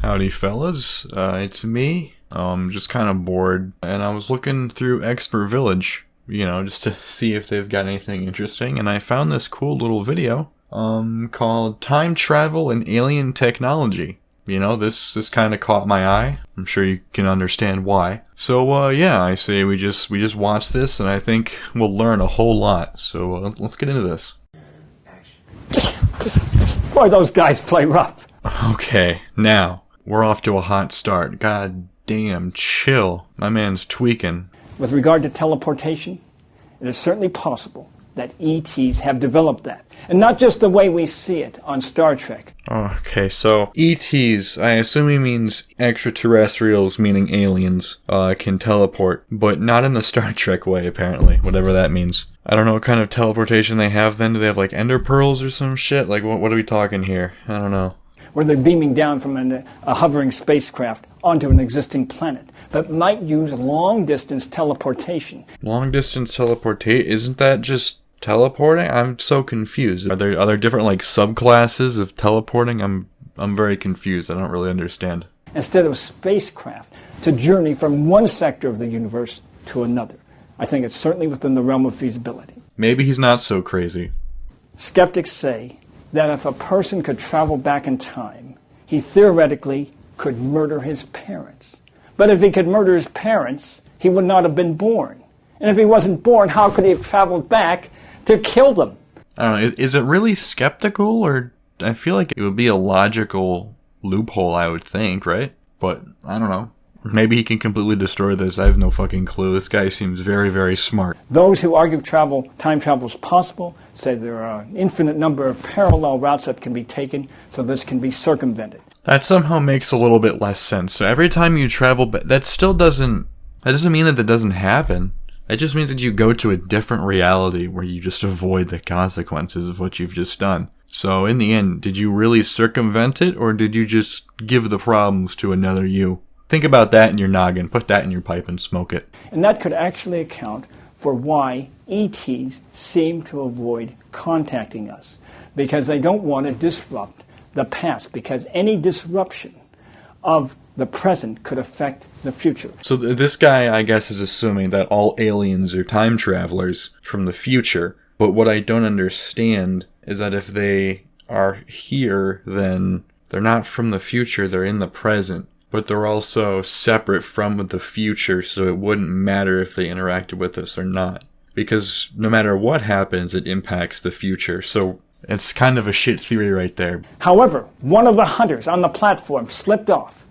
Howdy fellas, it's me. Just kind of bored, and I was looking through Expert Village, just to see if they've got anything interesting, and I found this cool little video, called Time Travel and Alien Technology. This kind of caught my eye. I'm sure you can understand why. So, yeah, I say we just watch this, and I think we'll learn a whole lot. So, let's get into this. Boy, those guys play rough. Okay, now, we're off to a hot start. God damn, chill. My man's tweaking. With regard to teleportation, it is certainly possible that ETs have developed that. And not just the way we see it on Star Trek. Okay, so ETs, I assume he means extraterrestrials, meaning aliens, can teleport, but not in the Star Trek way, apparently, whatever that means. I don't know what kind of teleportation they have then. Do they have, like, ender pearls or some shit? Like, what are we talking here? I don't know. Where they're beaming down from a hovering spacecraft onto an existing planet that might use long-distance teleportation. Long-distance teleportation? Isn't that just teleporting? I'm so confused. Are there different, like, subclasses of teleporting? I'm very confused. I don't really understand. Instead of spacecraft, to journey from one sector of the universe to another. I think it's certainly within the realm of feasibility. Maybe he's not so crazy. Skeptics say that if a person could travel back in time, he theoretically could murder his parents. But if he could murder his parents, he would not have been born. And if he wasn't born, how could he have traveled back to kill them? I don't know, is it really skeptical, or I feel like it would be a logical loophole, I would think, right? But I don't know. Maybe he can completely destroy this. I have no fucking clue. This guy seems very, very smart. Those who argue time travel is possible say there are an infinite number of parallel routes that can be taken, so this can be circumvented. That somehow makes a little bit less sense. So every time you travel, that doesn't mean that doesn't happen. It just means that you go to a different reality where you just avoid the consequences of what you've just done. So in the end, did you really circumvent it, or did you just give the problems to another you? Think about that in your noggin. Put that in your pipe and smoke it. And that could actually account for why ETs seem to avoid contacting us, because they don't want to disrupt the past, because any disruption of the present could affect the future. So this guy, I guess, is assuming that all aliens are time travelers from the future. But what I don't understand is that if they are here, then they're not from the future, they're in the present. But they're also separate from the future, so it wouldn't matter if they interacted with us or not. Because no matter what happens, it impacts the future. So it's kind of a shit theory right there. However, one of the hunters on the platform slipped off.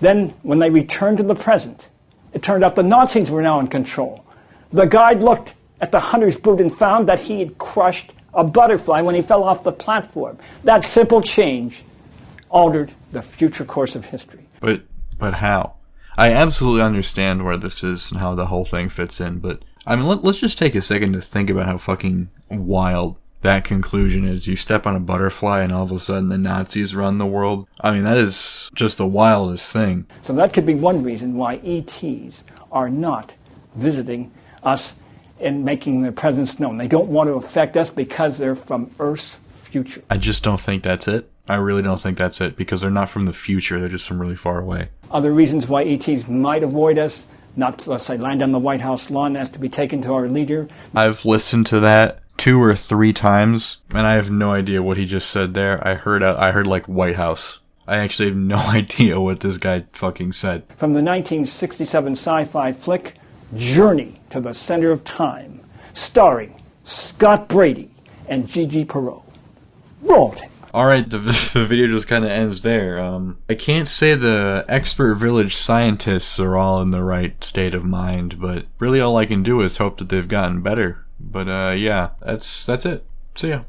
Then, when they returned to the present, it turned out the Nazis were now in control. The guide looked at the hunter's boot and found that he had crushed a butterfly when he fell off the platform. That simple change altered the future course of history. But how? I absolutely understand where this is and how the whole thing fits in, but I mean, let's just take a second to think about how fucking wild that conclusion is. You step on a butterfly and all of a sudden the Nazis run the world. I mean, that is just the wildest thing. So that could be one reason why ETs are not visiting us and making their presence known. They don't want to affect us because they're from Earth's future. I just don't think that's it. I really don't think that's it, because they're not from the future, they're just from really far away. Other reasons why ETs might avoid us, not, let's say, land on the White House lawn, has to be taken to our leader. I've listened to that 2 or 3 times, and I have no idea what he just said there. I heard like White House. I actually have no idea what this guy fucking said. From the 1967 sci-fi flick, Journey to the Center of Time, starring Scott Brady and Gigi Perreault. Roll tape. Alright, the video just kind of ends there. I can't say the Expert Village scientists are all in the right state of mind, but really all I can do is hope that they've gotten better. But yeah, that's it. See ya.